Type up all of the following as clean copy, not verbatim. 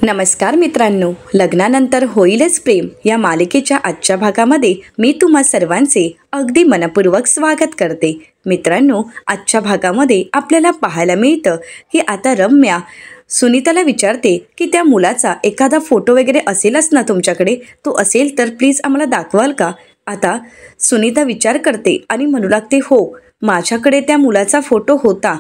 नमस्कार मित्रांनो, लग्नानंतर होईलच प्रेम या मालिकेच्या आजच्या भागामध्ये मी तुम्हा सर्वांचे अगदी मनपूर्वक स्वागत करते. मित्रांनो, आजच्या भागामध्ये आपल्याला पाहायला मिळतं की आता रम्या सुनीताला विचारते की त्या मुलाचा एखादा फोटो वगैरे असेलच ना तुमच्याकडे, तो असेल तर प्लीज आम्हाला दाखवाल का. आता सुनीता विचार करते आणि म्हणू लागते, हो माझ्याकडे त्या मुलाचा फोटो होता.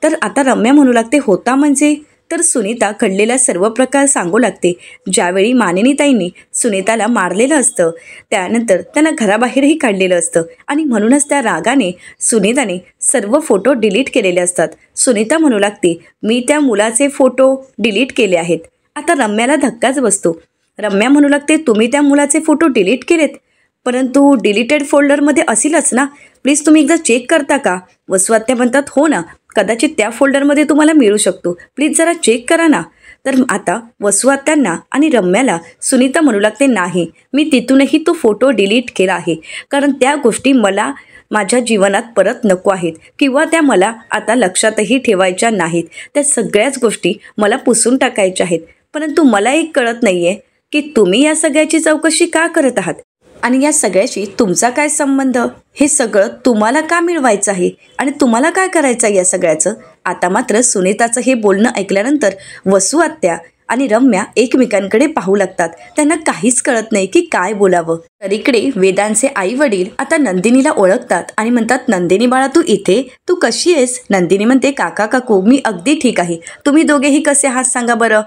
तर आता रम्या म्हणू लागते, होता म्हणजे. तर सुनीता घडलेला सर्व प्रकार सांगू लागते. ज्यावेळी मानिनीताईंनी सुनीताला मारलेलं असतं, त्यानंतर त्यांना घराबाहेरही काढलेलं असतं आणि म्हणूनच त्या रागाने सुनीताने सर्व फोटो डिलीट केलेले असतात. सुनीता म्हणू लागते, मी त्या मुलाचे फोटो डिलीट केले आहेत. आता रम्याला धक्काच बसतो. रम्या म्हणू लागते, तुम्ही त्या मुलाचे फोटो डिलीट केलेत, परंतु डिलीटेड फोल्डरमध्ये असेलच ना, प्लीज तुम्ही एकदा चेक करता का. वसुआत्या म्हणतात, हो ना, कदाचित त्या फोल्डरमध्ये तुम्हाला मिळू शकतो, प्लीज जरा चेक करा ना. तर आता वसुआत्यांना आणि रम्याला सुनीता म्हणू लागते, नाही मी तिथूनही तो फोटो डिलीट केला आहे, कारण त्या गोष्टी मला माझ्या जीवनात परत नको आहेत किंवा त्या मला आता लक्षातही ठेवायच्या नाहीत. त्या सगळ्याच गोष्टी मला पुसून टाकायच्या आहेत. परंतु मला एक कळत नाही आहे की तुम्ही या सगळ्याची चौकशी का करत आहात आणि या सगळ्याशी तुमचा काय संबंध. हे सगळं तुम्हाला का मिळवायचं आहे आणि तुम्हाला काय करायचं आहे या सगळ्याचं. आता मात्र सुनीताचं हे बोलणं ऐकल्यानंतर वसुआत्या आणि रम्या एकमेकांकडे पाहू लागतात. त्यांना काहीच कळत नाही की काय बोलावं. तर इकडे वेदांचे आई वडील आता नंदिनीला ओळखतात आणि म्हणतात, नंदिनी बाळा तू इथे, तू कशी आहेस. नंदिनी म्हणते, काका काकू मी अगदी ठीक आहे, तुम्ही दोघेही कसे आहात सांगा बरं.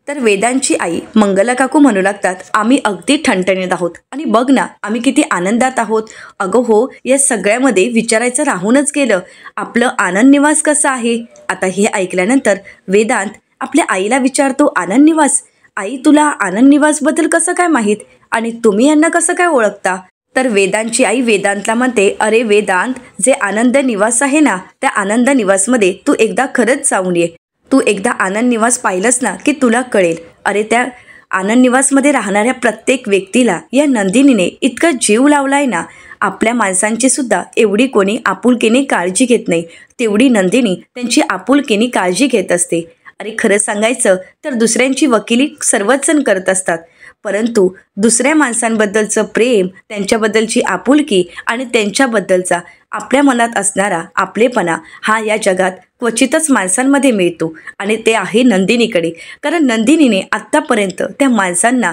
तर वेदांची आई मंगला काकू म्हणू लागतात, आम्ही अगदी ठणठणीत आहोत आणि बघ ना आम्ही किती आनंदात आहोत. अगं हो, या सगळ्यामध्ये विचारायचं राहूनच गेलं, आपलं आनंद निवास कसं आहे. आता हे ऐकल्यानंतर वेदांत आपल्या आईला विचारतो, आनंद निवास. आई तुला आनंद निवासबद्दल कसं काय माहीत आणि तुम्ही यांना कसं काय ओळखता. तर वेदांची आई वेदांतला म्हणते, अरे वेदांत, जे आनंद निवास आहे ना, त्या आनंद निवासमध्ये तू एकदा खरंच जाऊन ये. तू एकदा आनंद निवास पाहिलंस ना की तुला कळेल. अरे त्या आनंद निवासमध्ये राहणाऱ्या प्रत्येक व्यक्तीला या नंदिनीने इतका जीव लावलाय ना, आपल्या माणसांची सुद्धा एवढी कोणी आपुलकीने काळजी घेत नाही, तेवढी नंदिनी त्यांची आपुलकीने काळजी घेत असते. अरे खरं सांगायचं तर दुसऱ्यांची वकिली सर्वच जण करत असतात, परंतु दुसऱ्या माणसांबद्दलचं प्रेम, त्यांच्याबद्दलची आपुलकी आणि त्यांच्याबद्दलचा आपल्या मनात असणारा आपलेपणा हा या जगात क्वचितच माणसांमध्ये मिळतो आणि ते आहे नंदिनीकडे. कारण नंदिनीने आत्तापर्यंत त्या माणसांना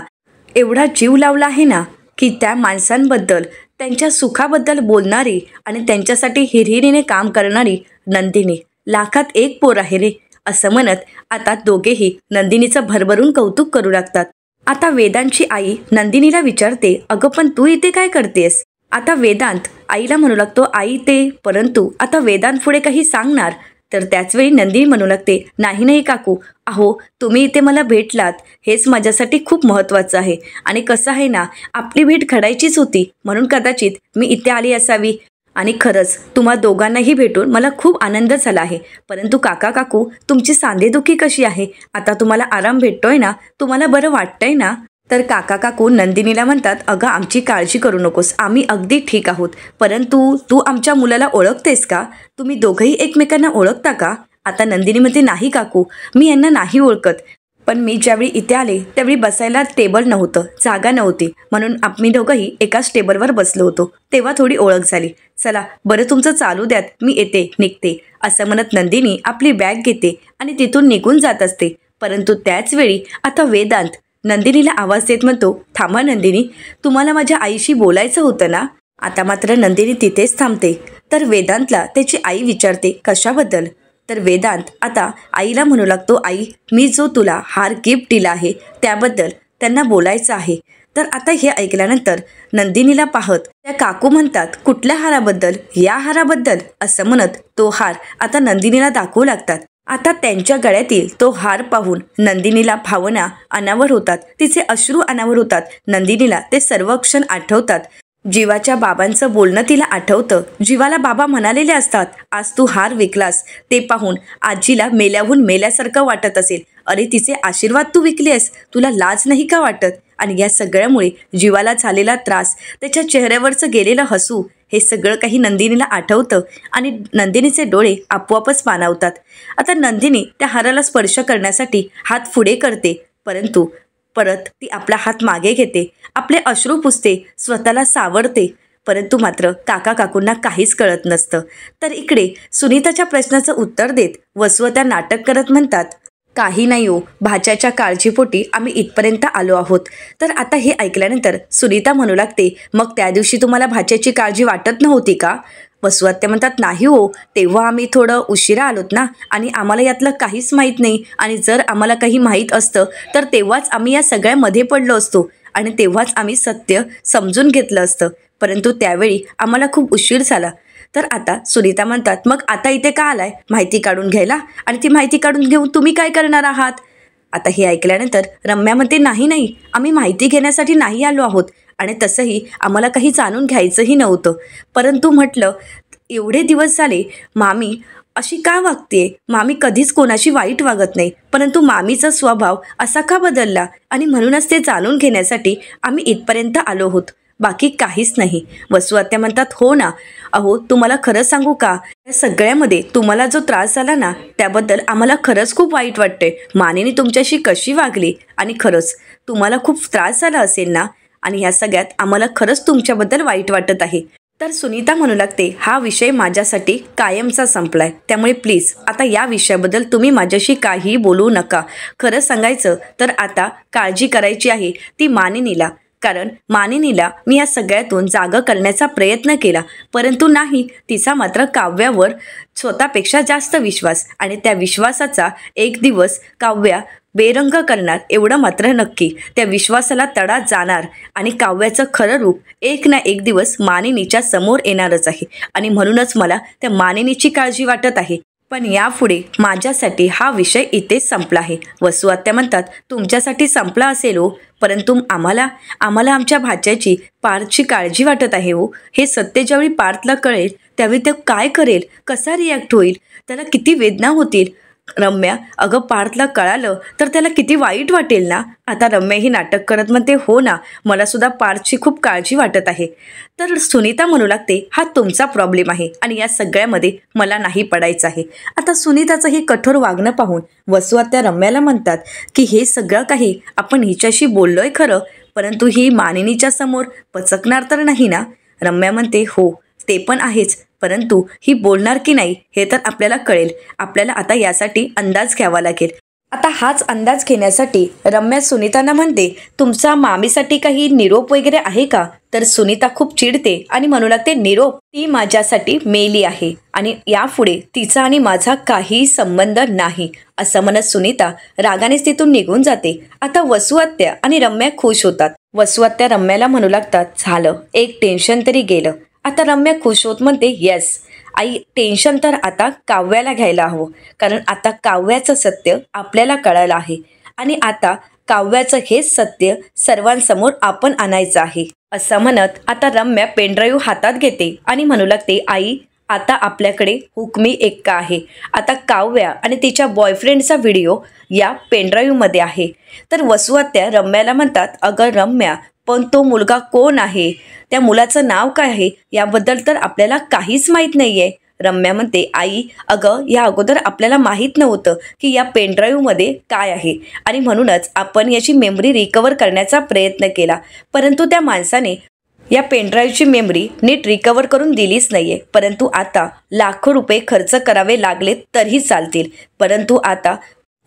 एवढा जीव लावला आहे ना की त्या माणसांबद्दल, त्यांच्या सुखाबद्दल बोलणारी आणि त्यांच्यासाठी हिरहिरीने काम करणारी नंदिनी लाखात एक पोर आहे रे, असं म्हणत आता दोघेही नंदिनीचं भरभरून कौतुक करू लागतात. आता वेदांची आई नंदिनीला विचारते, अगं पण तू इथे काय करतेस. आता वेदांत आईला म्हणू लागतो, आई ते, परंतु आता वेदांत पुढे काही सांगणार. तर त्याचवेळी नंदिनी म्हणू लागते, नाही काकू, अहो तुम्ही इथे मला भेटलात हेच माझ्यासाठी खूप महत्त्वाचं आहे आणि कसं आहे ना, आपली भेट घडायचीच होती म्हणून कदाचित मी इथे आली असावी. आणि खरंच तुम्हा दोघांनाही भेटून मला खूप आनंद झाला आहे. परंतु काका काकू, तुमची सांधेदुखी कशी आहे. आता तुम्हाला आराम भेटतोय ना, तुम्हाला बरं वाटतंय ना. तर काका काकू नंदिनीला म्हणतात, अगं आमची काळजी करू नकोस, आम्ही अगदी ठीक आहोत. परंतु तू आमच्या मुलाला ओळखतेस का. तुम्ही दोघंही एकमेकांना ओळखता का. आता नंदिनी म्हणते, नाही काकू, मी यांना नाही ओळखत, पण मी ज्यावेळी इथे आले त्यावेळी बसायला टेबल नव्हतं, जागा नव्हती, म्हणून आम्ही दोघंही एकाच टेबलवर बसलो होतो, तेव्हा थोडी ओळख झाली. चला बरं तुमचं चालू द्यात, मी येते निघते, असं म्हणत नंदिनी आपली बॅग घेते आणि तिथून निघून जात असते. परंतु त्याच वेळी आता वेदांत नंदिनीला आवाज देत म्हणतो, थांबा नंदिनी, तुम्हाला माझ्या आईशी बोलायचं होतं ना. आता मात्र नंदिनी तिथेच थांबते. तर वेदांतला त्याची आई विचारते, कशाबद्दल. तर वेदांत आता आईला म्हणू लागतो, आई मी जो तुला हार गिफ्ट दिला आहे त्याबद्दल त्यांना बोलायचं आहे. तर आता हे ऐकल्यानंतर नंदिनीला पाहत त्या काकू म्हणतात, कुठल्या हाराबद्दल. या हाराबद्दल, असं म्हणत तो हार आता नंदिनीला दाखवू लागतात. आता त्यांच्या गळ्यातील तो हार पाहून नंदिनीला भावना अनावर होतात, तिचे अश्रू अनावर होतात. नंदिनीला ते सर्व क्षण आठवतात. जीवाच्या बाबांचं बोलणं तिला आठवतं. जीवाला बाबा म्हणालेले असतात, आज तू हार विकलास, ते पाहून आजीला मेल्याहून मेल्यासारखं वाटत असेल. अरे तिचे आशीर्वाद तू विकलेस, तुला लाज नाही का वाटत. आणि या सगळ्यामुळे जीवाला झालेला त्रास, त्याच्या चेहऱ्यावरचं गेलेलं हसू, हे सगळं काही नंदिनीला आठवतं आणि नंदिनीचे डोळे आपोआपच पाणावतात. आता नंदिनी त्या हाराला स्पर्श करण्यासाठी हात पुढे करते, परंतु परत ती आपला हात मागे घेते, आपले अश्रू पुसते, स्वतःला सावरते. परंतु मात्र काका काकूंना काहीच कळत नसतं. तर इकडे सुनीताच्या प्रश्नाचं उत्तर देत वसुवत्या नाटक करत म्हणतात, काही नाही हो, भाच्याच्या काळजीपोटी आम्ही इथपर्यंत आलो आहोत. तर आता हे ऐकल्यानंतर सुनीता म्हणू लागते, मग त्या दिवशी तुम्हाला भाच्याची काळजी वाटत नव्हती का? वसुवत्या म्हणतात, नाही हो, तेव्हा आम्ही थोडं उशिरा आलोत ना, आणि आम्हाला यातलं काहीच माहीत नाही. आणि जर आम्हाला काही माहीत असतं तर तेव्हाच आम्ही या सगळ्यामध्ये पडलो असतो आणि तेव्हाच आम्ही सत्य समजून घेतलं असतं. परंतु त्यावेळी आम्हाला खूप उशीर झाला. तर आता सुनीता म्हणतात, मग आता इथे का आलाय? माहिती काढून घ्यायला? आणि ती माहिती काढून घेऊन तुम्ही काय करणार आहात? आता हे ऐकल्यानंतर रम्या म्हणते, नाही, आम्ही माहिती घेण्यासाठी नाही आलो आहोत, आणि तसंही आम्हाला काही जाणून घ्यायचंही नव्हतं. परंतु म्हटलं, एवढे दिवस झाले मामी अशी का वागते? मामी कधीच कोणाशी वाईट वागत नाही, परंतु मामीचा स्वभाव असा का बदलला? आणि म्हणूनच ते जाणून घेण्यासाठी आम्ही इथपर्यंत आलो आहोत, बाकी काहीच नाही. वसुवत्या म्हणतात, हो ना, अहो तुम्हाला खरं सांगू का, या सगळ्यामध्ये तुम्हाला जो त्रास झाला ना, त्याबद्दल आम्हाला खरंच खूप वाईट वाटते. मानेने तुमच्याशी कशी वागली, आणि खरंच तुम्हाला खूप त्रास झाला असेल ना, आणि ह्या सगळ्यात आम्हाला खरंच तुमच्याबद्दल वाईट वाटत आहे. तर सुनीता म्हणू लागते, हा विषय माझ्यासाठी कायमचा संपलाय, त्यामुळे प्लीज आता या विषयाबद्दल तुम्ही माझ्याशी काहीही बोलू नका. खरं सांगायचं तर आता काळजी करायची आहे ती मानिनीला, कारण मानिनीला मी या सगळ्यातून जागं करण्याचा प्रयत्न केला, परंतु नाही, तिचा मात्र काव्यावर स्वतःपेक्षा जास्त विश्वास, आणि त्या विश्वासाचा एक दिवस काव्या बेरंग करणार एवढं मात्र नक्की. त्या विश्वासाला तडा जाणार, आणि काव्याचं खरं रूप एक ना एक दिवस मानिनीच्या समोर येणारच आहे. आणि म्हणूनच मला त्या मानिनीची काळजी वाटत आहे. पण यापुढे माझ्यासाठी हा विषय इथेच संपला आहे. वसुवत्या म्हणतात, तुमच्यासाठी संपला असेल हो, परंतु आम्हाला आमच्या भाच्याची पार्थची काळजी वाटत आहे हो. हे सत्य ज्यावेळी पार्थला कळेल त्यावेळी ते काय करेल, कसा रिॲक्ट होईल, त्याला किती वेदना होतील. रम्या, अगं पार्थला कळालं तर त्याला किती वाईट वाटेल ना. आता रम्या ही नाटक करत म्हणते, हो ना, मला सुद्धा पार्थची खूप काळजी वाटत आहे. तर सुनीता म्हणू लागते, हा तुमचा प्रॉब्लेम आहे आणि या सगळ्यामध्ये मला नाही पडायचं आहे. आता सुनीताचं हे कठोर वागणं पाहून वसुवत्या रम्याला म्हणतात की हे सगळं काही आपण हिच्याशी बोललोय खरं, परंतु ही मानिनीच्या समोर पचकणार तर नाही ना. रम्या म्हणते, हो ते पण आहेच, परंतु ही बोलणार की नाही हे तर आपल्याला कळेल. आपल्याला आता यासाठी अंदाज घ्यावा लागेल. आता हाच अंदाज घेण्यासाठी रम्या सुनीतांना म्हणते, तुमचा मामीसाठी काही निरोप वगैरे आहे का? तर सुनीता खूप चिडते आणि म्हणू लागते, निरोप? ती माझ्यासाठी मेली आहे आणि यापुढे तिचा आणि माझा काही संबंध नाही, असं म्हणत सुनीता रागानेच तिथून निघून जाते. आता वसुवत्या आणि रम्या खुश होतात. वसुवत्या रम्याला म्हणू लागतात, झालं, एक टेन्शन तरी गेलं. आता रम्या खुश होत म्हणते, येस आई, टेन्शन तर आता काव्याला घ्यायला हवं, कारण आता काव्याचं सत्य आपल्याला कळालं आहे आणि आता काव्याचं हेच सत्य सर्वांसमोर आपण आणायचं आहे. असं म्हणत आता रम्या पेनड्राईव्ह हातात घेते आणि म्हणू लागते, आई आता आपल्याकडे हुकमी एक्का आहे. आता काव्या आणि तिच्या बॉयफ्रेंडचा व्हिडिओ या पेनड्राईव्हमध्ये आहे. तर वसुवत्या रम्याला म्हणतात, अगं रम्या, पण तो मुलगा कोण आहे, त्या मुलाचं नाव काय आहे, याबद्दल तर आपल्याला काहीच माहीत नाही आहे. रम्या म्हणते, आई अगं, या अगोदर आपल्याला माहीत नव्हतं की या पेनड्राईव्हमध्ये काय आहे, आणि म्हणूनच आपण याची मेमरी रिकवर करण्याचा प्रयत्न केला, परंतु त्या माणसाने या पेनड्राईव्हची मेमरी नीट रिकवर करून दिलीच नाही आहे. परंतु आता लाखो रुपये खर्च करावे लागले तरीही चालतील, परंतु आता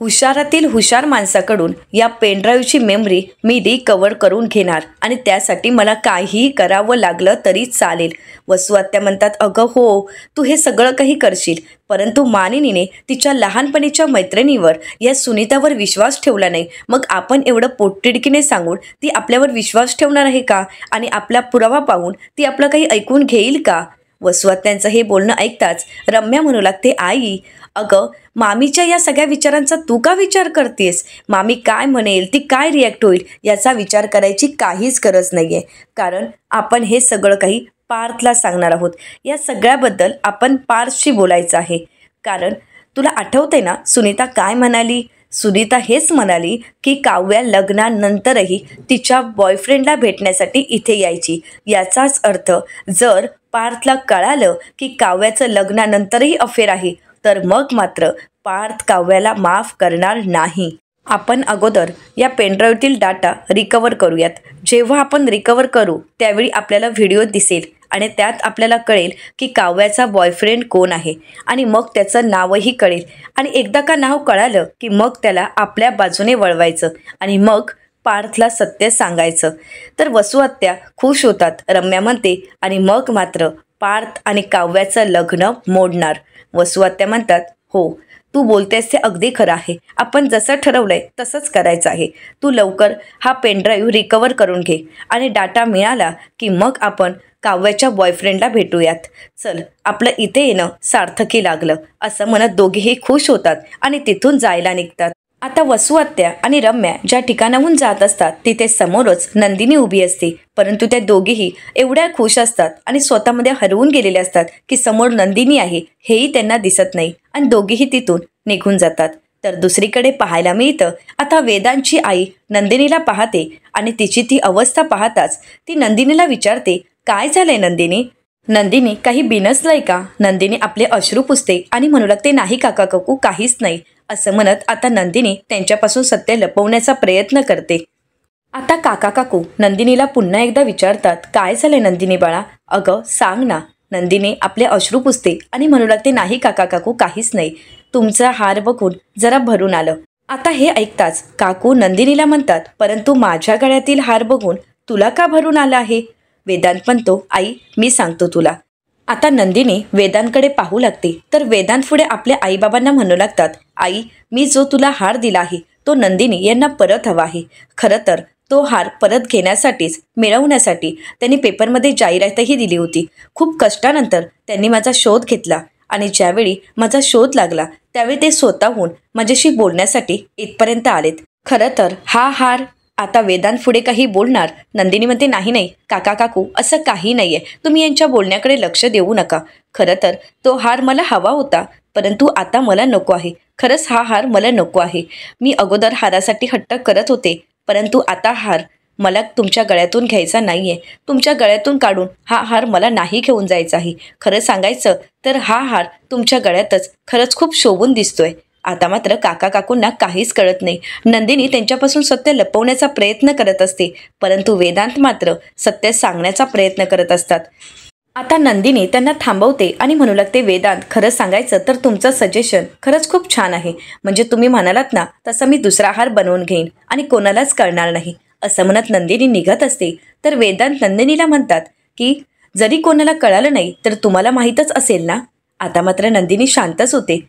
हुशारातील हुशार माणसाकडून या पेनड्राईव्हची मेमरी मी रिकवर करून घेणार, आणि त्यासाठी मला काहीही करावं लागलं तरी चालेल. वसुवत्या म्हणतात, अगं हो, तू हे सगळं काही करशील, परंतु मानिनीने तिच्या लहानपणीच्या मैत्रिणीवर या सुनीतावर विश्वास ठेवला नाही, मग आपण एवढं पोटतिडकीने सांगून ती आपल्यावर विश्वास ठेवणार आहे का? आणि आपला पुरावा पाहून ती आपलं काही ऐकून घेईल का? वसुवत्यांचं हे बोलणं ऐकताच रम्या म्हणू लागते, आई अगं, मामीच्या या सगळ्या विचारांचा तू का विचार करतेस? मामी काय म्हणेल, ती काय रिॲक्ट होईल, याचा विचार करायची काहीच गरज नाही आहे, कारण आपण हे सगळं काही पार्थला सांगणार आहोत. या सगळ्याबद्दल आपण पार्थशी बोलायचं आहे. कारण तुला आठवते ना सुनीता काय म्हणाली? सुनीता हेच म्हणाली की काव्या लग्नानंतरही तिच्या बॉयफ्रेंडला भेटण्यासाठी इथे यायची. याचाच अर्थ जर पार्थला कळालं की काव्याचं लग्नानंतरही अफेअर आहे, तर मग मात्र पार्थ काव्याला माफ करणार नाही. आपण अगोदर या पेनड्राईव्हतील डाटा रिकवर करूयात. जेव्हा आपण रिकवर करू त्यावेळी आपल्याला व्हिडिओ दिसेल आणि त्यात आपल्याला कळेल की काव्याचा बॉयफ्रेंड कोण आहे आणि मग त्याचं नावही कळेल. आणि एकदा का नाव कळालं की मग त्याला आपल्या बाजूने वळवायचं आणि मग पार्थला सत्य सांगायचं. तर वसू आत्या खुश होतात, रम्या म्हणते. आणि मग मात्र पार्थ आणि काव्याचं लग्न मोडणार. वसू आत्या म्हणतात, हो तू बोलतेस ते अगदी खरं आहे. आपण जसं ठरवलंय तसंच करायचं आहे. तू लवकर हा पेनड्राईव्ह रिकवर करून घे आणि डाटा मिळाला की मग आपण काव्याच्या बॉयफ्रेंडला भेटूयात. चल आपलं इथे येणं सार्थकी लागलं, असं म्हणत दोघेही खुश होतात आणि तिथून जायला निघतात. आता वसू आत्या आणि रम्या ज्या ठिकाणाहून जात असतात तिथे समोरच नंदिनी उभी असते. परंतु त्या दोघीही एवढ्या खुश असतात आणि स्वतःमध्ये हरवून गेलेले असतात की समोर नंदिनी आहे हेही त्यांना दिसत नाही आणि दोघीही तिथून निघून जातात. तर दुसरीकडे पाहायला मिळतं, आता वेदांची आई नंदिनीला पाहते आणि तिची ती अवस्था पाहताच ती नंदिनीला विचारते, काय झालंय नंदिनी? नंदिनी काही बिनसलंय का? नंदिनी आपले अश्रू पुसते आणि म्हणू लागते, नाही काका काकू काहीच नाही, असं म्हणत आता नंदिनी त्यांच्यापासून सत्य लपवण्याचा प्रयत्न करते. आता काका काकू नंदिनीला पुन्हा एकदा विचारतात, काय झालंय नंदिनी बाळा? अगं सांग ना. नंदिनी आपले अश्रू पुसते आणि म्हणू लागते, नाही काका काकू काहीच नाही, तुमचा हार बघून जरा भरून आलं. आता हे ऐकताच काकू नंदिनीला म्हणतात, परंतु माझ्या गळ्यातील हार बघून तुला का भरून आलं आहे? वेदांत म्हणतो, आई मी सांगतो तुला. आता नंदिनी वेदांतकडे पाहू लागते. तर वेदांत पुढे आपल्या आईबाबांना म्हणू लागतात, आई मी जो तुला हार दिला आहे तो नंदिनी यांना परत हवा आहे. खरं तर तो हार परत घेण्यासाठीच मिळवण्यासाठी त्यांनी पेपरमध्ये जाहिरातही दिली होती. खूप कष्टानंतर त्यांनी माझा शोध घेतला आणि ज्यावेळी माझा शोध लागला त्यावेळी ते स्वतःहून माझ्याशी बोलण्यासाठी इथपर्यंत आलेत. खरं तर हा हार. आता वेदांत पुढे काही बोलणार. नंदिनी म्हणते, नाही नाही काका काकू असं काही नाही आहे, तुम्ही यांच्या बोलण्याकडे लक्ष देऊ नका. खरं तर तो हार मला हवा होता परंतु आता मला नको आहे. खरंच हा हार मला नको आहे. मी अगोदर हारासाठी हट्ट करत होते परंतु आता हार मला तुमच्या गळ्यातून घ्यायचा नाही आहे. तुमच्या गळ्यातून काढून हा हार मला नाही घेऊन जायचा आहे. खरं सांगायचं तर हा हार तुमच्या गळ्यातच खरंच खूप शोभून दिसतोय. आता मात्र काका काकूंना काहीच कळत नाही. नंदिनी त्यांच्यापासून सत्य लपवण्याचा प्रयत्न करत असते परंतु वेदांत मात्र सत्य सांगण्याचा प्रयत्न करत असतात. आता नंदिनी त्यांना थांबवते आणि म्हणू लागते, वेदांत खरं सांगायचं तर तुमचं सजेशन खरंच खूप छान आहे. म्हणजे तुम्ही म्हणालात ना तसं मी दुसरा हार बनवून घेईन आणि कोणालाच कळणार नाही, असं म्हणत नंदिनी निघत असते. तर वेदांत नंदिनीला म्हणतात की जरी कोणाला कळालं नाही तर तुम्हाला माहीतच असेल ना. आता मात्र नंदिनी शांतच होते.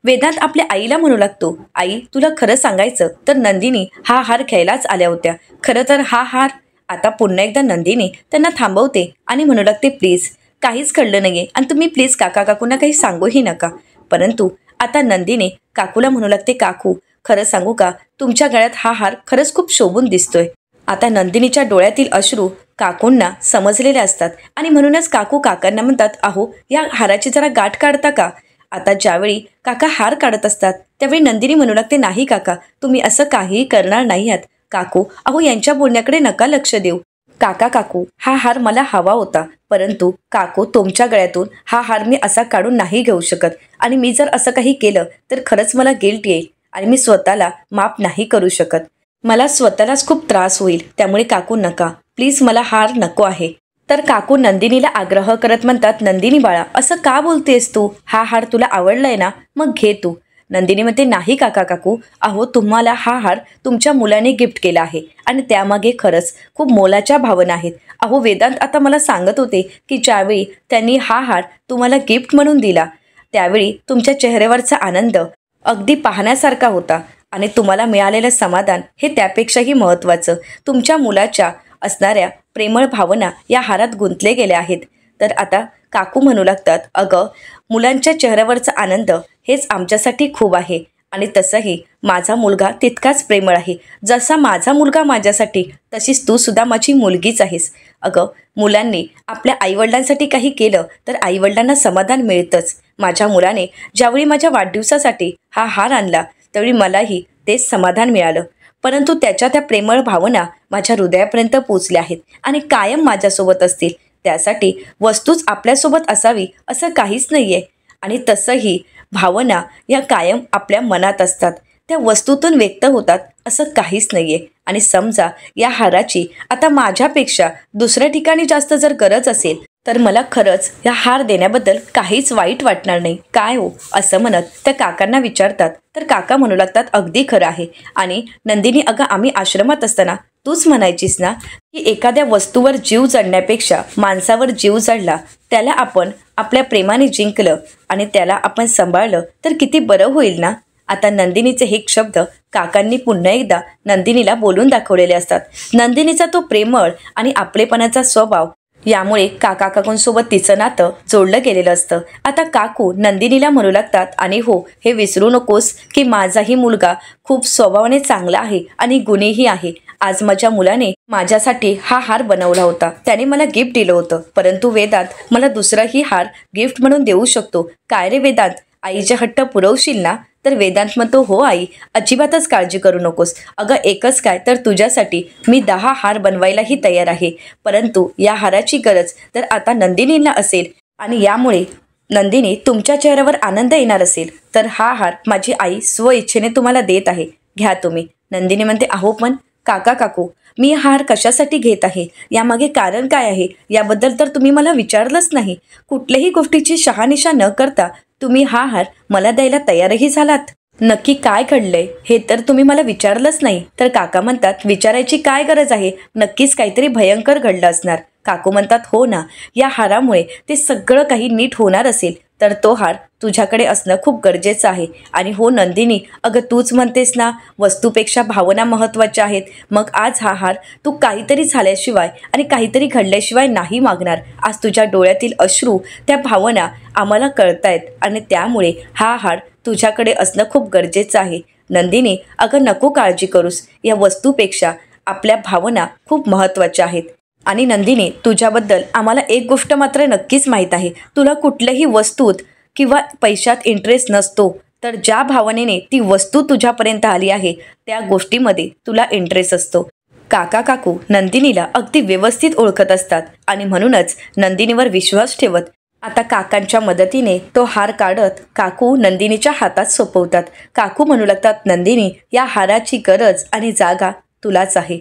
वेदांत आपल्या आईला म्हणू लागतो, आई तुला खरं सांगायचं तर नंदिनी हा हार घ्यायलाच आल्या होत्या. खरं तर हा हार. आता पुन्हा एकदा नंदिनी त्यांना थांबवते आणि म्हणू लागते, प्लीज काहीच कळलं नाही आहे आणि तुम्ही प्लीज काका काकूंना काही सांगूही नका. परंतु आता नंदिनी काकूला म्हणू लागते, काकू खरं सांगू का, तुमच्या गळ्यात हा हार खरंच खूप शोभून दिसतोय. आता नंदिनीच्या डोळ्यातील अश्रू काकूंना समजलेले असतात आणि म्हणूनच काकू काकांना म्हणतात, अहो या हाराची जरा गाठ काढता का. आता ज्यावेळी काका हार काढत असतात त्यावेळी नंदिनी म्हणू लागते, नाही काका तुम्ही असं काहीही करणार नाही आहात. काकू अहो यांच्या बोलण्याकडे नका लक्ष देऊ. काका काकू हा हार मला हवा होता परंतु काकू तुमच्या गळ्यातून हा हार मी असा काढून नाही घेऊ शकत आणि मी जर असं काही केलं तर खरंच मला गिल्ट येईल आणि मी स्वतःला माफ नाही करू शकत. मला स्वतःलाच खूप त्रास होईल. त्यामुळे काकू नका प्लीज, मला हार नको आहे. तर काकू नंदिनीला आग्रह करत म्हणतात, नंदिनी बाळा असं का बोलतेस तू? हा हार तुला आवडलाय ना, मग घे तू. नंदिनी म्हणते, नाही काका काकू अहो तुम्हाला हा हार तुमच्या मुलाने गिफ्ट केला आहे आणि त्यामागे खरंच खूप मोलाच्या भावना आहेत. अहो वेदांत आता मला सांगत होते की ज्यावेळी त्यांनी हा हार तुम्हाला गिफ्ट म्हणून दिला त्यावेळी तुमच्या चेहऱ्यावरचा आनंद अगदी पाहण्यासारखा होता आणि तुम्हाला मिळालेलं समाधान हे त्यापेक्षाही महत्त्वाचं. तुमच्या मुलाच्या असणाऱ्या प्रेमळ भावना या हारात गुंतले गेल्या आहेत. तर आता काकू म्हणू लागतात, अगं मुलांच्या चेहऱ्यावरचा आनंद हेच आमच्यासाठी खूप आहे आणि तसंही माझा मुलगा तितकाच प्रेमळ आहे. जसा माझा मुलगा माझ्यासाठी तशीच तू सुद्धा माझी मुलगीच आहेस. अगं मुलांनी आपल्या आईवडिलांसाठी काही केलं तर आईवडिलांना समाधान मिळतंच. माझ्या मुलाने ज्यावेळी माझ्या वाढदिवसासाठी हा हार आणला त्यावेळी मलाही तेच समाधान मिळालं. परंतु त्याच्या त्या प्रेमळ भावना माझ्या हृदयापर्यंत पोचल्या आहेत आणि कायम माझ्यासोबत असतील. त्यासाठी वस्तूच आपल्यासोबत असावी असं काहीच नाही आहे आणि तसंही भावना या कायम आपल्या मनात असतात. त्या वस्तूतून व्यक्त होतात असं काहीच नाहीये. आणि समजा या हाराची आता माझ्यापेक्षा दुसऱ्या ठिकाणी जास्त जर गरज असेल तर मला खरंच या हार देण्याबद्दल काहीच वाईट वाटणार नाही, काय हो? असं म्हणत त्या काकांना विचारतात. तर काका म्हणू लागतात, अगदी खरं आहे. आणि नंदिनी, अगं आम्ही आश्रमात असताना तूच म्हणायचीस ना की एखाद्या वस्तूवर जीव जडण्यापेक्षा माणसावर जीव जडला, त्याला आपण आपल्या प्रेमाने जिंकलं आणि त्याला आपण सांभाळलं तर किती बरं होईल ना. आता नंदिनीचे हे शब्द काकांनी पुन्हा एकदा नंदिनीला बोलून दाखवलेले असतात. नंदिनीचा तो प्रेमळ आणि आपलेपणाचा स्वभाव यामुळे काका काकूंसोबत तिचं नातं जोडलं गेलेलं असतं. आता काकू नंदिनीला म्हणू लागतात, आणि हो, हे विसरू नकोस की माझाही मुलगा खूप स्वभावाने चांगला आहे आणि गुणीही आहे. आज माझ्या मुलाने माझ्यासाठी हा हार बनवला होता, त्याने मला गिफ्ट दिलं होतं. परंतु वेदांत मला दुसराही हार गिफ्ट म्हणून देऊ शकतो. काय रे वेदांत, आईचे हट्ट पुरवशील ना? तर वेदांत म्हणतो, हो आई, अजिबातच काळजी करू नकोस. अगं एकच काय तर तुझ्यासाठी मी 10 हार बनवायलाही तयार आहे. परंतु या हाराची गरज तर आता नंदिनीला असेल आणि यामुळे नंदिनी तुमच्या चेहऱ्यावर आनंद येणार असेल तर हा हार माझी आई स्वइच्छेने तुम्हाला देत आहे, घ्या तुम्ही. नंदिनी म्हणते, अहो पण काका काकू, मी हार कशासाठी घेत आहे, यामागे कारण काय आहे याबद्दल तर तुम्ही मला विचारलंच नाही. कुठल्याही गोष्टीची शहानिशा न करता तुम्ही हा हार मला द्यायला तयारही झालात. नक्की काय घडलंय हे तर तुम्ही मला विचारलंच नाही. तर काका म्हणतात, विचारायची काय गरज आहे, नक्कीच काहीतरी भयंकर घडलं असणार. काकू म्हणतात, हो ना, या हारामुळे ते सगळं काही नीट होणार असेल तर तो हार तुझ्याकडे असणं खूप गरजेचं आहे. आणि हो नंदिनी, अगं तूच म्हणतेस ना वस्तूपेक्षा भावना महत्त्वाच्या आहेत. मग आज हा हार तू काहीतरी झाल्याशिवाय आणि काहीतरी घडल्याशिवाय नाही मागणार. आज तुझ्या डोळ्यातील अश्रू, त्या भावना आम्हाला कळतायत आणि त्यामुळे हा हार तुझ्याकडे असणं खूप गरजेचं आहे. नंदिनी, अगं नको काळजी करूस, या वस्तूपेक्षा आपल्या भावना खूप महत्त्वाच्या आहेत. आणि नंदिनी, तुझ्याबद्दल आम्हाला एक गोष्ट मात्र नक्कीच माहीत आहे, तुला कुठल्याही वस्तूत किंवा पैशात इंटरेस्ट नसतो. तर ज्या भावनेने ती वस्तू तुझ्यापर्यंत आली आहे त्या गोष्टीमध्ये तुला इंटरेस्ट असतो. काका काकू नंदिनीला अगदी व्यवस्थित ओळखत असतात आणि म्हणूनच नंदिनीवर विश्वास ठेवत आता काकांच्या मदतीने तो हार काढत काकू नंदिनीच्या हातात सोपवतात. काकू म्हणू लागतात, नंदिनी, या हाराची गरज आणि जागा तुलाच आहे.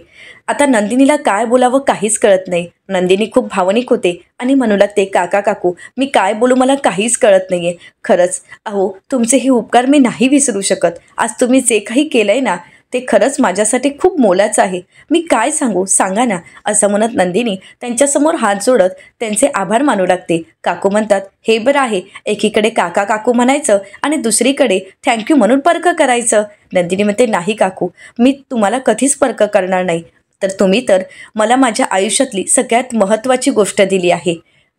आता नंदिनीला काय बोलावं काहीच कळत नाही. नंदिनी खूप भावनिक होते आणि म्हणू लागते, काका काकू, मी काय बोलू मला काहीच कळत नाहीये. खरंच अहो, तुमचे हे उपकार मी नाही विसरू शकत. आज तुम्ही जे काही केलंय ना ते खरंच माझ्यासाठी खूप मोलाचं आहे. मी काय सांगू, सांगा ना. असं म्हणत नंदिनी त्यांच्यासमोर हात जोडत त्यांचे आभार मानू लागते. काकू म्हणतात, हे बरं आहे, एकीकडे काका काकू म्हणायचं आणि दुसरीकडे थँक्यू म्हणून पर्क करायचं. नंदिनी म्हणते, नाही काकू, मी तुम्हाला कधीच पर्क करणार नाही. तर तुम्ही तर मला माझ्या आयुष्यातली सगळ्यात महत्त्वाची गोष्ट दिली आहे.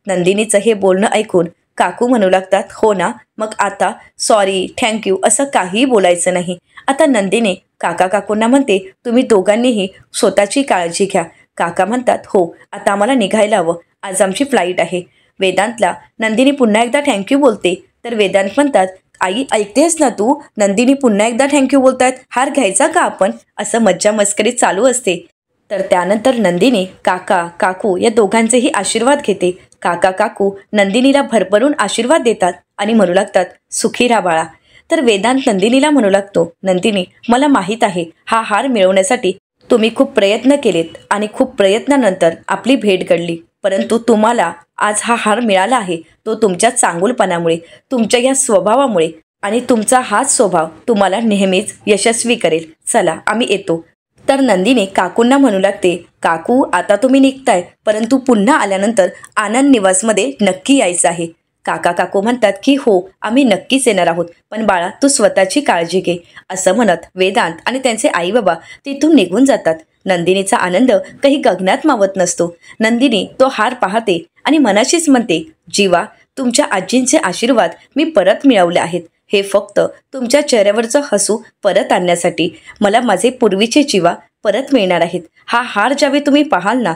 नंदिनीचं हे बोलणं ऐकून काकू म्हणू लागतात, हो ना, मग आता सॉरी थँक्यू असं काहीही बोलायचं नाही. आता नंदिनी काका काकूंना म्हणते, तुम्ही दोघांनीही स्वतःची काळजी घ्या. काका म्हणतात, हो, आता आम्हाला निघायला हवं, आज आमची फ्लाईट आहे. वेदांतला नंदिनी पुन्हा एकदा थँक्यू बोलते. तर वेदांत म्हणतात, आई ऐकतेस ना तू, नंदिनी पुन्हा एकदा थँक्यू बोलतायत, हार घ्यायचा का आपण? असं मज्जा मस्करी चालू असते. तर त्यानंतर नंदिनी काका काकू या दोघांचेही आशीर्वाद घेते. काका काकू नंदिनीला भरभरून आशीर्वाद देतात आणि म्हणू लागतात, सुखी राहा बाळा. तर वेदांत नंदिनीला म्हणू लागतो, नंदिनी, मला माहीत आहे हा हार मिळवण्यासाठी तुम्ही खूप प्रयत्न केलेत आणि खूप प्रयत्नानंतर आपली भेट घडली. परंतु तुम्हाला आज हा हार मिळाला आहे तो तुमच्या चांगुलपणामुळे, तुमच्या या स्वभावामुळे, आणि तुमचा हाच स्वभाव तुम्हाला नेहमीच यशस्वी करेल. चला आम्ही येतो. तर नंदिनी काकूंना म्हणू लागते, काकू आता तुम्ही निघताय, परंतु पुन्हा आल्यानंतर आनंद निवासमध्ये नक्की यायचं आहे. काका काकू म्हणतात की हो, आम्ही नक्कीच येणार आहोत, पण बाळा तू स्वतःची काळजी घे. असं म्हणत वेदांत आणि त्यांचे आई बाबा तिथून निघून जातात. नंदिनीचा आनंद काही गगनात मावत नसतो. नंदिनी तो हार पाहते आणि मनाशीच म्हणते, जीवा, तुमच्या आजींचे आशीर्वाद मी परत मिळवले आहेत. हे फक्त तुमच्या चेहऱ्यावरचं हसू परत आणण्यासाठी मला माझे पूर्वीचे जीवा परत मिळणार आहेत. हा हार ज्यावेळी तुम्ही पाहाल ना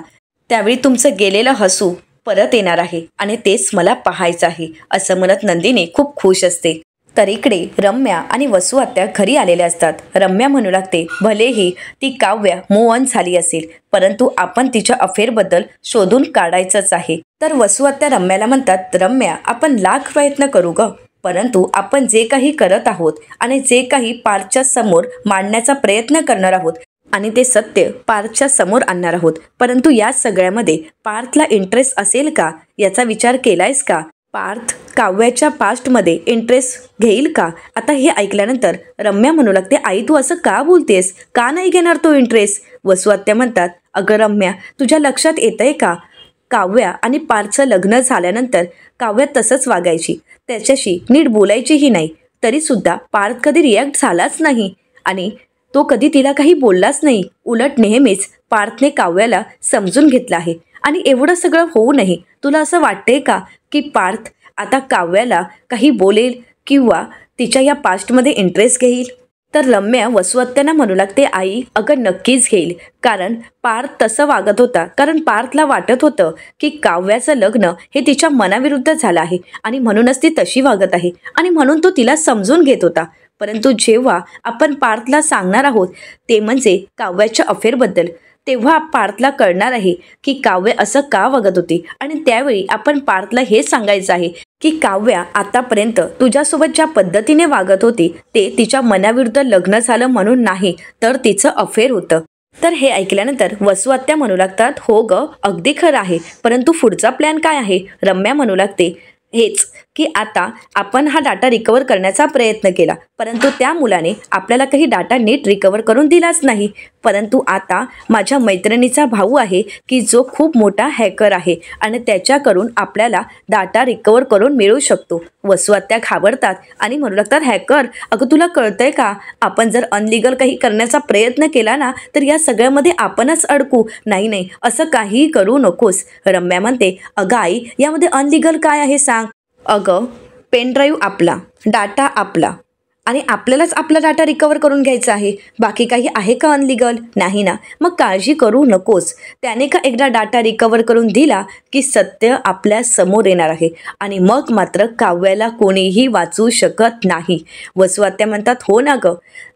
त्यावेळी तुमचं गेलेलं हसू परत येणार आहे आणि तेच मला पाहायचं आहे. असं म्हणत नंदिनी खूप खुश असते. तर इकडे रम्या आणि वसू आत्या घरी आलेल्या असतात. रम्या म्हणू लागते, भलेही ती काव्या मूव्ह ऑन झाली असेल, परंतु आपण तिच्या अफेअरबद्दल शोधून काढायचंच आहे. तर वसू आत्या रम्याला म्हणतात, रम्या, आपण लाख प्रयत्न करू ग, परंतु आपण जे काही करत आहोत आणि जे काही पार्थच्या समोर मांडण्याचा प्रयत्न करणार आहोत आणि ते सत्य पार्थच्या समोर आणणार आहोत, परंतु या सगळ्यामध्ये पार्थला इंटरेस्ट असेल का याचा विचार केलायस का? पार्थ काव्याच्या पास्टमध्ये इंटरेस्ट घेईल का? आता हे ऐकल्यानंतर रम्या म्हणू लागते, आई तू असं का बोलतेस? का नाही घेणार तो इंटरेस्ट? वसुआत्या म्हणतात, अगं रम्या, तुझ्या लक्षात येतंय का? काव्या आणि पार्थचं लग्न झाल्यानंतर काव्या तसंच वागायची, त्याच्याशी नीट बोलायचीही नाही, तरीसुद्धा पार्थ कधी रिॲक्ट झालाच नाही आणि तो कधी तिला काही बोललाच नाही. उलट नेहमीच पार्थने काव्याला समजून घेतलं आहे. आणि एवढं सगळं होऊनही तुला असं वाटतंय का की पार्थ आता काव्याला काही बोलेल किंवा तिच्या या पास्टमध्ये इंटरेस्ट घेईल? तर रम्या वसुआत्यांना म्हणू लागते, आई अगं नक्कीच घेईल, कारण पार्थ तसं वागत होता, कारण पार्थला वाटत होतं की काव्याचं लग्न हे तिच्या मनाविरुद्ध झालं आहे आणि म्हणूनच ती तशी वागत आहे आणि म्हणून तो तिला समजून घेत होता. परंतु जेव्हा आपण पार्थला सांगणार आहोत ते म्हणजे काव्याच्या अफेअरबद्दल, तेव्हा पार्थला कळणार आहे की काव्य असं का वागत होती आणि त्यावेळी आपण पार्थला हे सांगायचं आहे की काव्या आतापर्यंत तुझ्यासोबत ज्या पद्धतीने वागत होती ते तिच्या मनाविरुद्ध लग्न झालं म्हणून नाही, तर तिचं अफेअर होतं. तर हे ऐकल्यानंतर वसुआत्या म्हणू लागतात, हो ग अगदी खरं आहे, परंतु पुढचा प्लॅन काय आहे? रम्या म्हणू लागते, हेच की आता आपण हा डाटा रिकवर करण्याचा प्रयत्न केला, परंतु त्या मुलाने आपल्याला काही डाटा नीट रिकवर करून दिलाच नाही. परंतु आता माझ्या मैत्रिणीचा भाऊ आहे की जो खूप मोठा हॅकर आहे आणि त्याच्याकडून आपल्याला डाटा रिकवर करून मिळू शकतो. वसुआत्या घाबरतात आणि म्हणू लागतात, हॅकर? अगं तुला कळतंय का, आपण जर अनलिगल काही करण्याचा प्रयत्न केला ना तर या सगळ्यामध्ये आपणच अडकू. नाही नाही, असं काहीही करू नकोस. रम्या म्हणते, अगं आई यामध्ये अनलिगल काय आहे सांग? अगं पेन ड्राईव्ह आपला, डाटा आपला आणि आपल्यालाच आपला डाटा रिकवर करून घ्यायचा आहे, बाकी काही आहे का अनलिगल? नाही ना, मग काळजी करू नकोस. त्याने का एकदा डाटा रिकवर करून दिला की सत्य आपल्या समोर येणार आहे आणि मग मात्र काव्याला कोणीही वाचू शकत नाही. वसुआत्या म्हणतात, हो ना गं.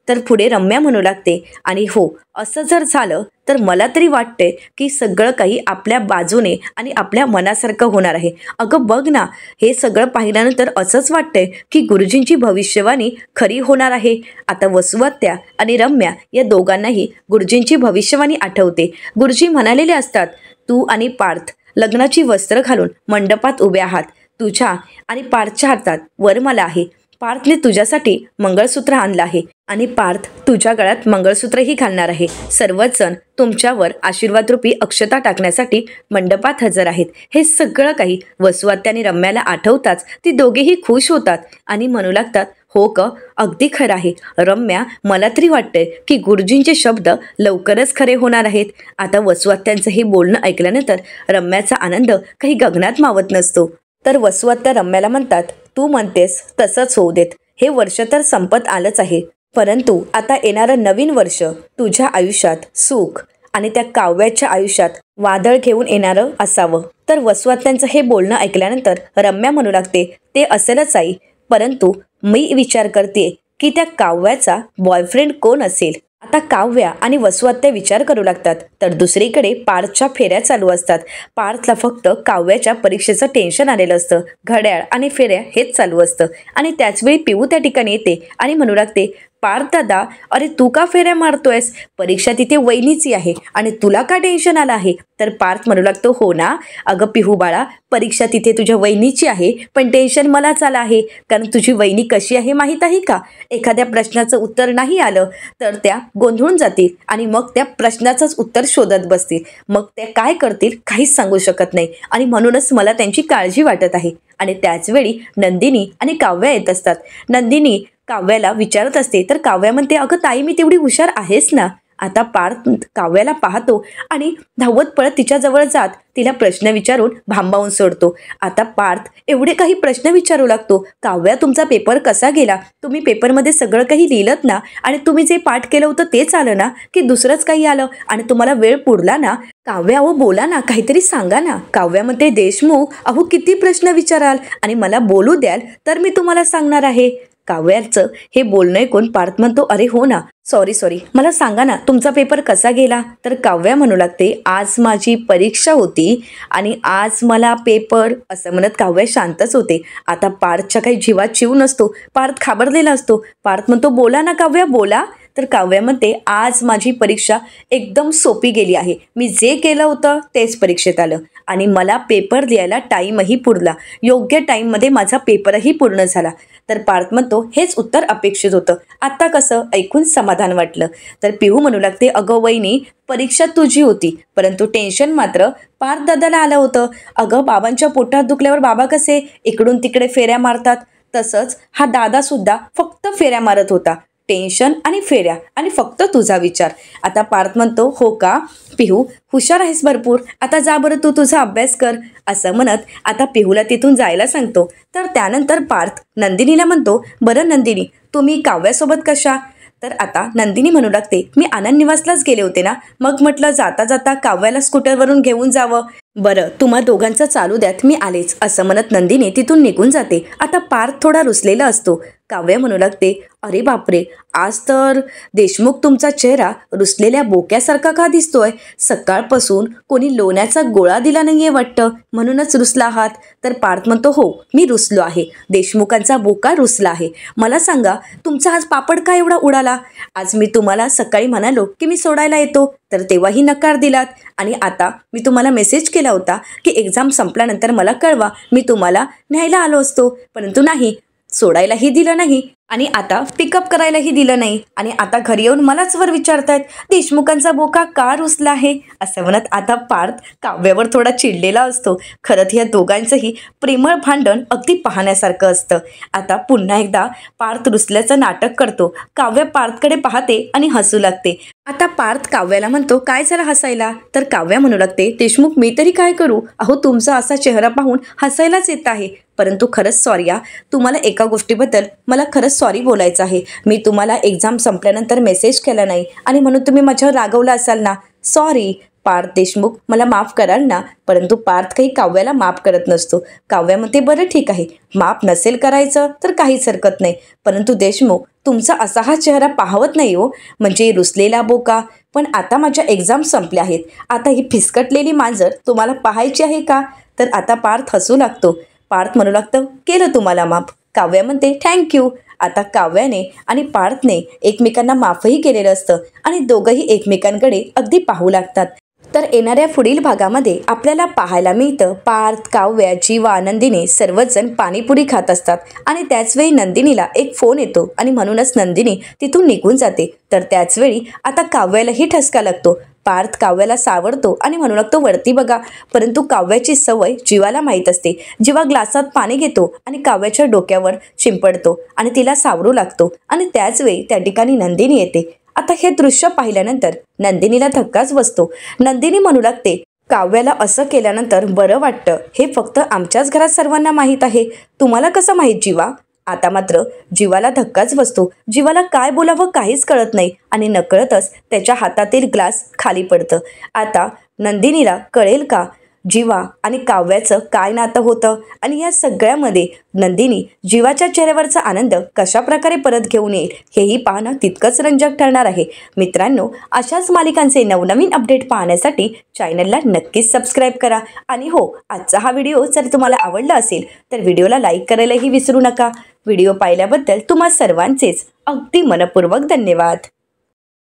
तर पुढे रम्या म्हणू लागते, आणि हो असं जर झालं तर मला तरी वाटते की सगळं काही आपल्या बाजूने आणि आपल्या मनासारखं होणार आहे. अगं बघ ना, हे सगळं पाहिल्यानंतर असंच वाटतंय की गुरुजींची भविष्यवाणी खरी होणार आहे. आता वसुआत्या आणि रम्या या दोघांनाही गुरुजींची भविष्यवाणी आठवते. गुरुजी म्हणालेले असतात, तू आणि पार्थ लग्नाची वस्त्र घालून मंडपात उभे आहात. तुझ्या आणि पार्थच्या हातात वरमाला आहे. पार्थने तुझ्यासाठी मंगळसूत्र आणलं आहे आणि पार्थ तुझ्या गळ्यात मंगळसूत्रही घालणार आहे. सर्वच जण तुमच्यावर आशीर्वादरूपी अक्षता टाकण्यासाठी मंडपात हजर आहेत. हे सगळं काही वसुआत्या आणि रम्याला आठवताच ती दोघेही खुश होतात आणि म्हणू लागतात, हो ग अगदी खरं आहे रम्या, मला तरी वाटतंय की गुरुजींचे शब्द लवकरच खरे होणार आहेत. आता वसुआत्यांचं हे बोलणं ऐकल्यानंतर रम्याचा आनंद काही गगनात मावत नसतो. तर वसुआत्या रम्याला म्हणतात, तू म्हणतेस तसंच होऊ देत. हे वर्ष तर संपत आलंच आहे, परंतु आता येणारं नवीन वर्ष तुझ्या आयुष्यात सुख आणि त्या काव्याच्या आयुष्यात वादळ घेऊन येणारं असावं. तर वसुआत्यांचं हे बोलणं ऐकल्यानंतर रम्या म्हणू लागते, ते असेलच आई, परंतु मी विचार करते की त्या काव्याचा बॉयफ्रेंड कोण असेल. आता काव्या आणि वसुआत्या विचार करू लागतात. तर दुसरीकडे पार्थच्या फेऱ्या चालू असतात. पार्थला फक्त काव्याच्या परीक्षेचं टेन्शन आलेलं असतं. घड्याळ आणि फेऱ्या हेच चालू असतं आणि त्याचवेळी पिऊ त्या ठिकाणी येते आणि म्हणू लागते, पार्थ दादा, अरे तू का फेऱ्या मारतोयस? परीक्षा तिथे वहिनीची आहे आणि तुला का टेन्शन आलं आहे? तर पार्थ म्हणू लागतो, हो ना अगं पिहू बाळा, परीक्षा तिथे तुझ्या वहिनीची आहे, पण टेन्शन मलाच आलं आहे, कारण तुझी वहिनी कशी आहे माहीत आहे का? एखाद्या प्रश्नाचं उत्तर नाही आलं तर त्या गोंधळून जातील आणि मग त्या प्रश्नाचंच उत्तर शोधत बसतील. मग त्या काय करतील काहीच सांगू शकत नाही आणि म्हणूनच मला त्यांची काळजी वाटत आहे. आणि त्याचवेळी नंदिनी आणि काव्या येत असतात. नंदिनी काव्याला विचारत असते तर काव्या म्हणते, अगं ताई मी तेवढी हुशार आहेस ना. आता पार्थ काव्याला पाहतो आणि धावत पळत तिच्याजवळ जात तिला प्रश्न विचारून भांबावून सोडतो. आता पार्थ एवढे काही प्रश्न विचारू लागतो, काव्या तुमचा पेपर कसा गेला? तुम्ही पेपरमध्ये सगळं काही लिहिलंत ना? आणि तुम्ही जे पाठ केलं होतं तेच आलं ना की दुसरंच काही आलं आणि तुम्हाला वेळ पुरला ना? काव्या अहो बोला ना, काहीतरी सांगा ना. काव्यामध्ये देशमुख, अहो किती प्रश्न विचाराल आणि मला बोलू द्याल तर मी तुम्हाला सांगणार आहे. काव्याचं हे बोलणं ऐकून पार्थ म्हणतो, अरे हो ना, सॉरी मला सांगा ना तुमचा पेपर कसा गेला. तर काव्या म्हणू लागते, आज माझी परीक्षा होती आणि आज मला पेपर, असं म्हणत काव्या शांतच होते. आता पार्थच्या काही जीवात जीव नसतो, पार्थ घाबरलेला असतो. पार्थ म्हणतो, बोला ना काव्या बोला. तर काव्या म्हणते, आज माझी परीक्षा एकदम सोपी गेली आहे. मी जे केलं होतं तेच परीक्षेत आलं आणि मला पेपर लिहायला टाईमही पुरला. योग्य टाईममध्ये माझा पेपरही पूर्ण झाला. तर पार्थ म्हणतो, हेच उत्तर अपेक्षित होतं. आता कसं ऐकून समाधान वाटलं. तर पिहू म्हणू लागते, अगं वहिनी, परीक्षा तुझी होती परंतु टेन्शन मात्र पार्थ दादाला आलं होतं. अगं बाबांच्या पोटात दुखल्यावर बाबा कसे इकडून तिकडे फेऱ्या मारतात, तसंच हा दादासुद्धा फक्त फेऱ्या मारत होता. टेन्शन आणि फेऱ्या आणि फक्त तुझा विचार. आता पार्थ म्हणतो, हो का पिहू, हुशार आहेस भरपूर, आता जा बरं तू तुझा अभ्यास कर. असं म्हणत आता पिहूला तिथून जायला सांगतो. तर त्यानंतर पार्थ नंदिनीला म्हणतो, बरं नंदिनी, तुम्ही काव्यासोबत कशा. तर आता नंदिनी म्हणू लागते, मी आनंद निवासलाच गेले होते ना, मग म्हटलं जाता जाता काव्याला स्कूटरवरून घेऊन जावं. बरं तुम्हा दोघांचं चालू द्यात, मी आलेच. असं म्हणत नंदिनी तिथून निघून जाते. आता पार्थ थोडा रुसलेला असतो. काव्या म्हणू लागते, अरे बापरे, आज तर देशमुख तुमचा चेहरा रुसलेल्या बोक्यासारखा का दिसतोय. सकाळपासून कोणी लोण्याचा गोळा दिला नाहीये वाटतं, म्हणूनच रुसला आहात. तर पार्थ म्हणतो, हो मी रुसलो आहे, देशमुखांचा बोका रुसला आहे. मला सांगा तुमचा आज पापड का एवढा उडाला. आज मी तुम्हाला सकाळी म्हणालो की मी सोडायला येतो, तर तेव्हाही नकार दिलात. आणि आता मी तुम्हाला मेसेज केला होता की एक्झाम संपल्यानंतर मला कळवा, मी तुम्हाला न्यायला आलो असतो, परंतु नाही, सोडायलाही दिलं नाही आणि आता पिकअप करायलाही दिलं नाही. आणि आता घरी येऊन मलाच वर विचारतायत देशमुखांचा बोका का रुसला आहे. असं म्हणत आता पार्थ काव्यावर थोडा चिडलेला असतो. खरंच या दोघांचंही प्रेमळ भांडण अगदी पाहण्यासारखं असतं. आता पुन्हा एकदा पार्थ रुसल्याचं नाटक करतो. काव्या पार्थकडे पाहते आणि हसू लागते. आता पार्थ काव्याला म्हणतो, काय झालं हसायला. तर काव्या म्हणू लागते, देशमुख मी तरी काय करू, अहो तुमचा असा चेहरा पाहून हसायलाच येत आहे. परंतु खरंच सॉरी या, तुम्हाला एका गोष्टीबद्दल मला खरंच सॉरी बोलायचं आहे. मी तुम्हाला एक्झाम संपल्यानंतर मेसेज केला नाही आणि म्हणून तुम्ही माझ्यावर रागवला असाल ना, सॉरी. पार्थ देशमुख मला माफ कराल ना. परंतु पार्थ काही काव्याला माफ करत नसतो. काव्या म्हणते, बरं ठीक आहे, माफ नसेल करायचं तर काहीच हरकत नाही, परंतु देशमुख तुमचा असा हा चेहरा पाहवत नाही हो, म्हणजे रुसलेला बोका. पण आता माझ्या एक्झाम संपल्या आहेत, आता ही फिसकटलेली मांजर तुम्हाला पाहायची आहे का. तर आता पार्थ हसू लागतो. पार्थ म्हणू लागतं, केलं तुम्हाला माफ. काव्या म्हणते, थँक्यू. आता काव्याने आणि पार्थने एकमेकांना माफही केलेलं असतं आणि दोघंही एकमेकांकडे अगदी पाहू लागतात. तर येणाऱ्या पुढील भागामध्ये आपल्याला पाहायला मिळतं, पार्थ, काव्या, जीवा, नंदिनी सर्वजण पाणीपुरी खात असतात आणि त्याचवेळी नंदिनीला एक फोन येतो आणि म्हणूनच नंदिनी तिथून निघून जाते. तर त्याचवेळी आता काव्यालाही ठसका लागतो. पार्थ काव्याला सावरतो आणि म्हणू लागतो, वरती बघा. परंतु काव्याची सवय जीवाला माहीत असते. जीवा ग्लासात पाणी घेतो आणि काव्याच्या डोक्यावर शिंपडतो आणि तिला सावरू लागतो आणि त्याचवेळी त्या ठिकाणी नंदिनी येते. आता हे दृश्य पाहिल्यानंतर नंदिनीला धक्काच बसतो. नंदिनी म्हणू लागते, काव्याला असं केल्यानंतर बरं वाटतं हे फक्त आमच्याच घरात सर्वांना माहीत आहे, तुम्हाला कसं माहीत जीवा. आता मात्र जीवाला धक्काच बसतो. जीवाला काय बोलावं काहीच कळत नाही आणि नकळतच त्याच्या हातातील ग्लास खाली पडतं. आता नंदिनीला कळेल का जीवा आणि काव्याचं काय नातं होतं आणि या सगळ्यामध्ये नंदिनी जीवाच्या चेहऱ्यावरचा आनंद कशा प्रकारे परत घेऊन येईल हेही पाहणं तितकंच रंजक ठरणार आहे. मित्रांनो, अशाच मालिकांचे नवनवीन अपडेट पाहण्यासाठी चॅनलला नक्कीच सबस्क्राईब करा. आणि हो, आजचा हा व्हिडिओ जर तुम्हाला आवडला असेल तर व्हिडिओला लाईक करायलाही विसरू नका. व्हिडिओ पाहिल्याबद्दल तुम्हा सर्वांचेच अगदी मनपूर्वक धन्यवाद.